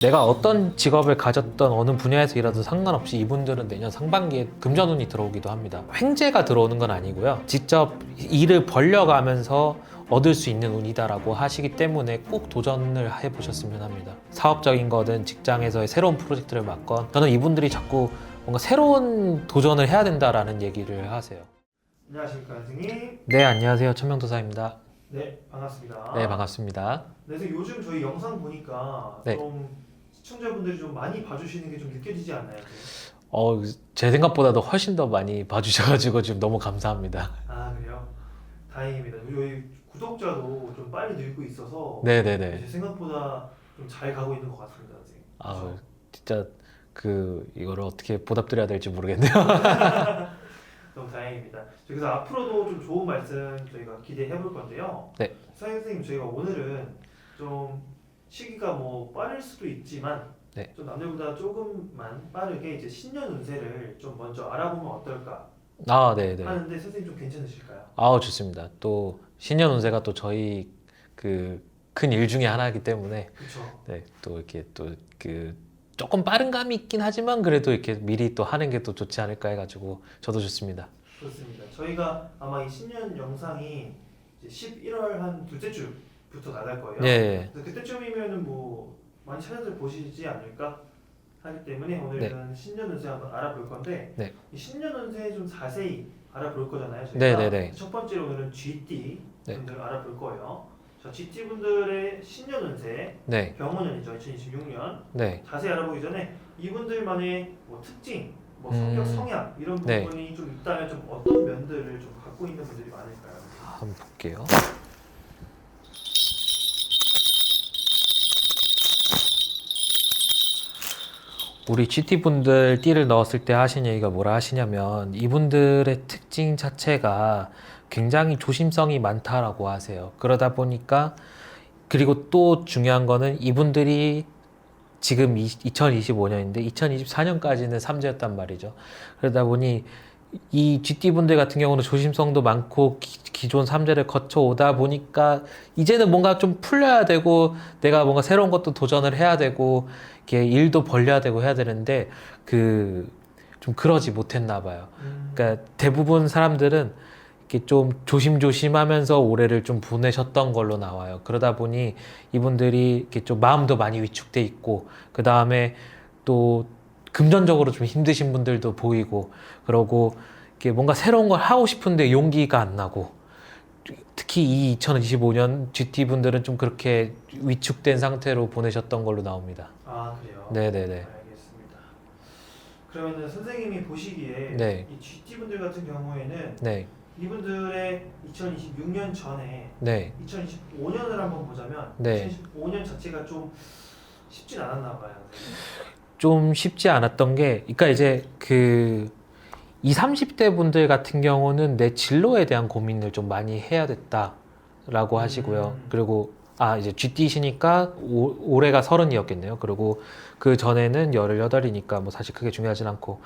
내가 어떤 직업을 가졌던 어느 분야에서 일하든 상관없이 이분들은 내년 상반기에 금전운이 들어오기도 합니다. 횡재가 들어오는 건 아니고요. 직접 일을 벌려가면서 얻을 수 있는 운이다라고 하시기 때문에 꼭 도전을 해보셨으면 합니다. 사업적인 거든 직장에서의 새로운 프로젝트를 맡건 저는 이분들이 자꾸 뭔가 새로운 도전을 해야 된다라는 얘기를 하세요. 안녕하십니까 선생님. 네, 안녕하세요. 천명도사입니다. 네, 반갑습니다. 네, 반갑습니다. 네, 선생님 요즘 저희 영상 보니까 네. 좀 시청자분들이 좀 많이 봐주시는 게 좀 느껴지지 않나요? 제 생각보다도 훨씬 더 많이 봐주셔가지고 지금 너무 감사합니다. 아 그래요? 다행입니다. 저희 구독자도 좀 빨리 늘고 있어서 네네네. 제 생각보다 좀 잘 가고 있는 것 같습니다, 선생님. 아, 진짜 이거를 어떻게 보답드려야 될지 모르겠네요. 너무 다행입니다. 그래서 앞으로도 좀 좋은 말씀 저희가 기대해 볼 건데요. 네. 선생님 저희가 오늘은 좀 시기가 뭐 빠를 수도 있지만 네. 좀 남들보다 조금만 빠르게 이제 신년 운세를 좀 먼저 알아보면 어떨까 아, 네네. 하는데 선생님 좀 괜찮으실까요? 아우, 좋습니다. 또 신년 운세가 또 저희 큰 일 중에 하나이기 때문에 그렇죠. 네, 또 이렇게 조금 빠른 감이 있긴 하지만 그래도 이렇게 미리 또 하는 게 또 좋지 않을까 해가지고 저도 좋습니다. 좋습니다. 저희가 아마 이 신년 영상이 이제 11월 한 둘째 주부터 나갈 거예요. 네. 그래서 그때쯤이면은 뭐 많이 찾아들 보시지 않을까 하기 때문에 오늘은 신년 운세 한번 알아볼 건데 네. 이 신년 운세 좀 자세히 알아볼 거잖아요. 저희가 네네네. 첫 번째로 오늘은 GT 네. 분들 알아볼 거예요. 자, GT 분들의 신년 운세 네. 병원년이죠. 2026년 네. 자세히 알아보기 전에 이분들만의 뭐 특징, 뭐 성격, 성향 이런 네. 부분이 좀 있다면 좀 어떤 면들을 좀 갖고 있는 분들이 많을까요? 한번 볼게요. 우리 GT분들 띠를 넣었을 때 하신 얘기가 뭐라 하시냐면 이분들의 특징 자체가 굉장히 조심성이 많다라고 하세요. 그러다 보니까 그리고 또 중요한 거는 이분들이 지금 2025년인데 2024년까지는 삼재였단 말이죠. 그러다 보니 이 GT분들 같은 경우는 조심성도 많고 기존 삼재를 거쳐오다 보니까 이제는 뭔가 좀 풀려야 되고 내가 뭔가 새로운 것도 도전을 해야 되고 이렇게 일도 벌려야 되고 해야 되는데 좀 그러지 못했나 봐요. 그러니까 대부분 사람들은 이렇게 좀 조심조심하면서 올해를 좀 보내셨던 걸로 나와요. 그러다 보니 이분들이 이렇게 좀 마음도 많이 위축돼 있고 그 다음에 또 금전적으로 좀 힘드신 분들도 보이고 그러고 이렇게 뭔가 새로운 걸 하고 싶은데 용기가 안 나고 특히 이 2025년 GT 분들은 좀 그렇게 위축된 상태로 보내셨던 걸로 나옵니다. 아 그래요? 네네네. 알겠습니다. 그러면은 선생님이 보시기에 네. 이 GT 분들 같은 경우에는 네. 이분들의 2026년 전에 네. 2025년을 한번 보자면 네. 2025년 자체가 좀 쉽진 않았나 봐요. 좀 쉽지 않았던 게, 그러니까 이제 20, 30대 분들 같은 경우는 내 진로에 대한 고민을 좀 많이 해야 됐다라고 하시고요. 그리고 이제 GT시니까 올해가 30이었겠네요. 그리고 그 전에는 18이니까 뭐 사실 크게 중요하진 않고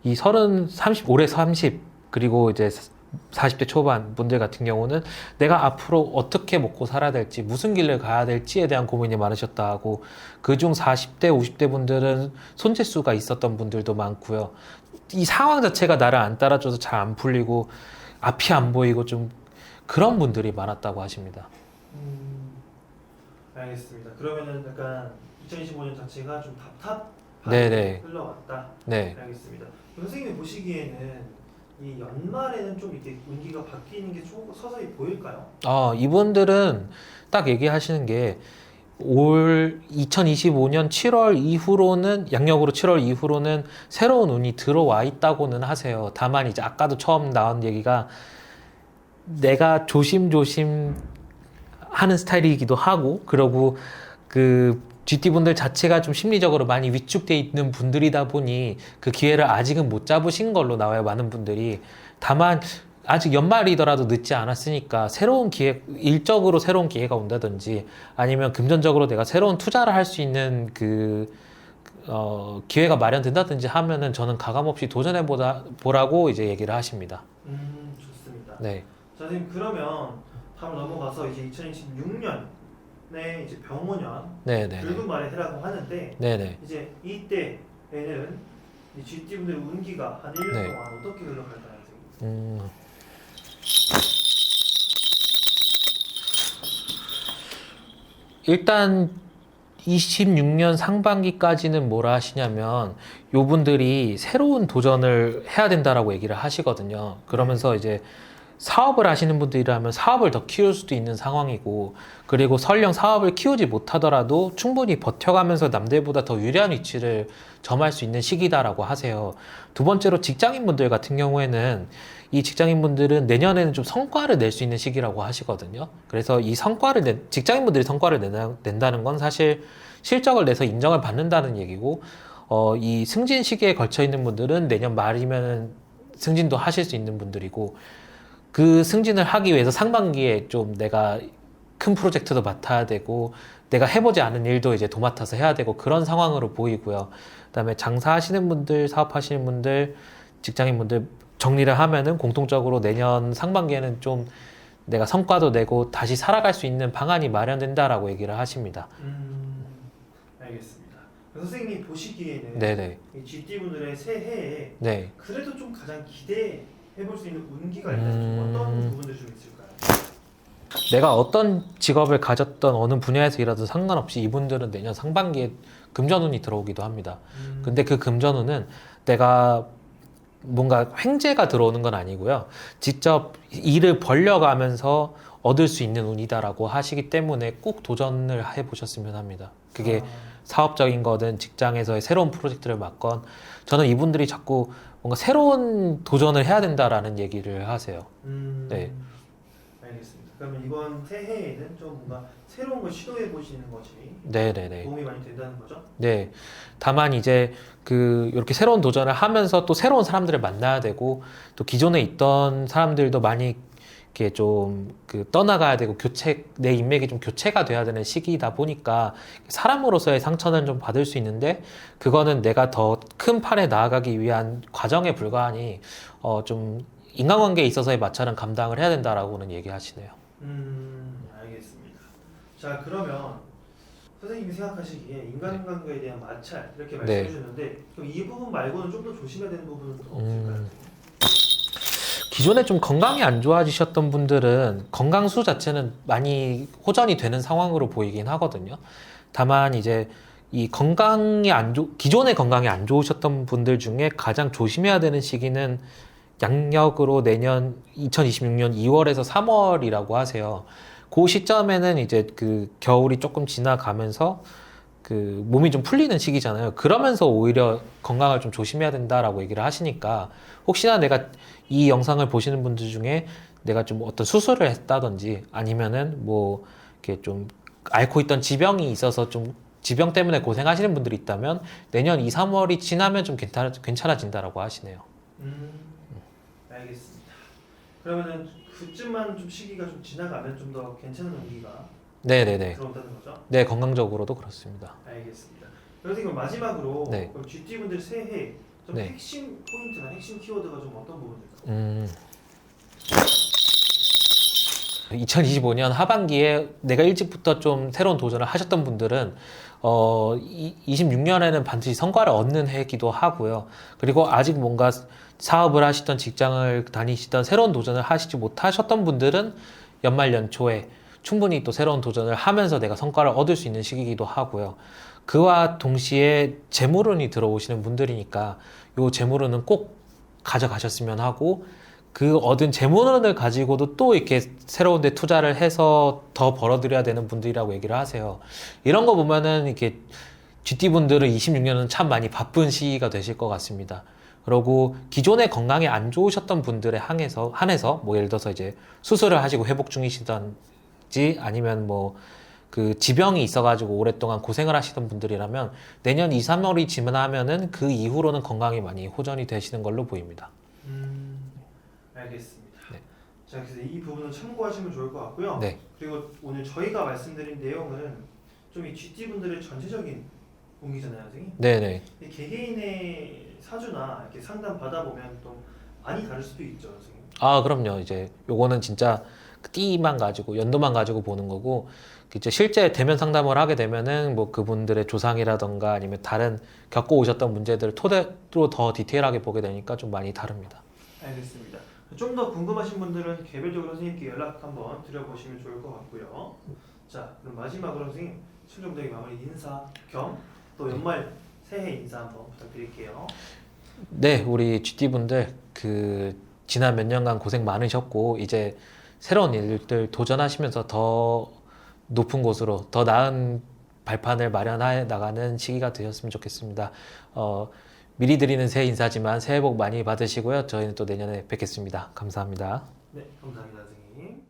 이 30, 올해 30 그리고 이제 40대 초반 분들 같은 경우는 내가 앞으로 어떻게 먹고 살아야 될지 무슨 길을 가야 될지에 대한 고민이 많으셨다 하고 그중 40대 50대 분들은 손재수가 있었던 분들도 많고요. 이 상황 자체가 나를 안 따라줘서 잘 안 풀리고 앞이 안 보이고 좀 그런 분들이 많았다고 하십니다. 알겠습니다. 그러면은 약간 2025년 자체가 좀 답답하게 네네. 흘러왔다. 네. 알겠습니다. 선생님이 보시기에는 이 연말에는 좀 이렇게 운기가 바뀌는 게 서서히 보일까요? 이분들은 딱 얘기하시는 게 올 2025년 7월 이후로는 양력으로 7월 이후로는 새로운 운이 들어와 있다고는 하세요. 다만 이제 아까도 처음 나온 얘기가 내가 조심조심 하는 스타일이기도 하고 그러고 GT 분들 자체가 좀 심리적으로 많이 위축돼 있는 분들이다 보니 그 기회를 아직은 못 잡으신 걸로 나와요. 많은 분들이. 다만 아직 연말이더라도 늦지 않았으니까 새로운 기회, 일적으로 새로운 기회가 온다든지 아니면 금전적으로 내가 새로운 투자를 할 수 있는 기회가 마련된다든지 하면은 저는 가감없이 도전해 보라고 이제 얘기를 하십니다. 좋습니다. 네. 자, 선생님 그러면 다음 넘어가서 이제 2026년 2024년에 이제 병원년 네네. 붉은 말의 해라고 하는데 네네. 이제 이때에는 이 GT 분들의 운기가 한 1년 네. 동안 어떻게 흘러갈까요, 선생님? 일단 26년 상반기까지는 뭐라 하시냐면 요분들이 새로운 도전을 해야 된다라고 얘기를 하시거든요. 그러면서 이제 사업을 하시는 분들이라면 사업을 더 키울 수도 있는 상황이고, 그리고 설령 사업을 키우지 못하더라도 충분히 버텨가면서 남들보다 더 유리한 위치를 점할 수 있는 시기다라고 하세요. 두 번째로 직장인분들 같은 경우에는 이 직장인분들은 내년에는 좀 성과를 낼 수 있는 시기라고 하시거든요. 그래서 이 직장인분들이 성과를 낸다는 건 사실 실적을 내서 인정을 받는다는 얘기고, 이 승진 시기에 걸쳐 있는 분들은 내년 말이면 승진도 하실 수 있는 분들이고, 그 승진을 하기 위해서 상반기에 좀 내가 큰 프로젝트도 맡아야 되고 내가 해보지 않은 일도 이제 도맡아서 해야 되고 그런 상황으로 보이고요. 그다음에 장사하시는 분들, 사업하시는 분들, 직장인분들 정리를 하면은 공통적으로 내년 상반기에는 좀 내가 성과도 내고 다시 살아갈 수 있는 방안이 마련된다라고 얘기를 하십니다. 알겠습니다. 선생님이 보시기에는 네네. 이 GT 분들의 새해에 네. 그래도 좀 가장 기대해볼 수 있는 운기가 있다면 좀 어떤 부분들이 좀 있을까요? 내가 어떤 직업을 가졌던 어느 분야에서 일하든 상관없이 이분들은 내년 상반기에 금전운이 들어오기도 합니다. 근데 그 금전운은 내가 뭔가 횡재가 들어오는 건 아니고요. 직접 일을 벌려가면서 얻을 수 있는 운이다라고 하시기 때문에 꼭 도전을 해보셨으면 합니다. 그게 사업적인 거든 직장에서의 새로운 프로젝트를 맡건, 저는 이분들이 자꾸 뭔가 새로운 도전을 해야 된다라는 얘기를 하세요. 네. 알겠습니다. 그러면 이번 새해에는 좀 뭔가 새로운 걸 시도해 보시는 것이 네네네. 도움이 많이 된다는 거죠? 네. 다만 이제 이렇게 새로운 도전을 하면서 또 새로운 사람들을 만나야 되고, 또 기존에 있던 사람들도 많이 이렇게 좀 떠나가야 되고 내 인맥이 좀 교체가 돼야 되는 시기이다 보니까 사람으로서의 상처는 좀 받을 수 있는데, 그거는 내가 더 큰 판에 나아가기 위한 과정에 불과하니 좀 인간관계에 있어서의 마찰은 감당을 해야 된다라고는 얘기하시네요. 알겠습니다. 자, 그러면 선생님이 생각하시기에 인간관계에 대한 마찰 이렇게 말씀해 네. 주셨는데 그럼 이 부분 말고는 좀 더 조심해야 되는 부분은 또 없을까요? 기존에 좀 건강이 안 좋아지셨던 분들은 건강수 자체는 많이 호전이 되는 상황으로 보이긴 하거든요. 다만 이제 기존의 건강이 안 좋으셨던 분들 중에 가장 조심해야 되는 시기는 양력으로 내년 2026년 2월에서 3월이라고 하세요. 그 시점에는 이제 겨울이 조금 지나가면서 몸이 좀 풀리는 시기잖아요. 그러면서 오히려 건강을 좀 조심해야 된다라고 얘기를 하시니까, 혹시나 내가 이 영상을 보시는 분들 중에 내가 좀 어떤 수술을 했다든지 아니면은 뭐 이렇게 좀 앓고 있던 지병이 있어서 좀 지병 때문에 고생하시는 분들이 있다면 내년 2, 3월이 지나면 좀 괜찮아진다라고 하시네요. 알겠습니다. 그러면은 그쯤만 좀 시기가 좀 지나가면 좀 더 괜찮은 운기가 네네네. 들어온다는 거죠? 네, 건강적으로도 그렇습니다. 알겠습니다. 선생님 마지막으로 네. 그럼 GT 분들 새해 좀 네. 핵심 포인트나 핵심 키워드가 좀 어떤 부분일까요? 2025년 하반기에 내가 일찍부터 좀 새로운 도전을 하셨던 분들은 26년에는 반드시 성과를 얻는 해이기도 하고요. 그리고 아직 뭔가 사업을 하시던 직장을 다니시던 새로운 도전을 하시지 못하셨던 분들은 연말 연초에 충분히 또 새로운 도전을 하면서 내가 성과를 얻을 수 있는 시기이기도 하고요. 그와 동시에 재물운이 들어오시는 분들이니까 요 재물운은 꼭 가져가셨으면 하고, 그 얻은 재물운을 가지고도 또 이렇게 새로운 데 투자를 해서 더 벌어들여야 되는 분들이라고 얘기를 하세요. 이런 거 보면은 이렇게 GT 분들은 26년은 참 많이 바쁜 시기가 되실 것 같습니다. 그리고 기존에 건강이 안 좋으셨던 분들에 한해서 뭐 예를 들어서 이제 수술을 하시고 회복 중이시던지 아니면 뭐 지병이 있어가지고 오랫동안 고생을 하시던 분들이라면 내년 2, 3월이 지나면은 그 이후로는 건강이 많이 호전이 되시는 걸로 보입니다. 알겠습니다. 네. 자, 그래서 이 부분은 참고하시면 좋을 것 같고요. 네. 그리고 오늘 저희가 말씀드린 내용은 좀 이 GT 분들의 전체적인 운기잖아요, 선생님. 네네. 근데 개개인의 사주나 이렇게 상담 받아보면 또 많이 다를 수도 있죠, 선생님. 아, 그럼요. 이제 요거는 진짜 그 띠만 가지고 연도만 가지고 보는 거고 이제 실제 대면 상담을 하게 되면은 뭐 그분들의 조상이라던가 아니면 다른 겪고 오셨던 문제들을 토대로 더 디테일하게 보게 되니까 좀 많이 다릅니다. 알겠습니다. 좀 더 궁금하신 분들은 개별적으로 선생님께 연락 한번 드려보시면 좋을 것 같고요. 자, 그럼 마지막으로 선생님 시청자분들에게 마무리 인사 겸 또 연말 새해 인사 한번 부탁드릴게요. 네, 우리 GT분들 그 지난 몇 년간 고생 많으셨고 이제 새로운 일들 도전하시면서 더 높은 곳으로 더 나은 발판을 마련해 나가는 시기가 되셨으면 좋겠습니다. 미리 드리는 새해 인사지만 새해 복 많이 받으시고요. 저희는 또 내년에 뵙겠습니다. 감사합니다. 네, 감사합니다, 선생님.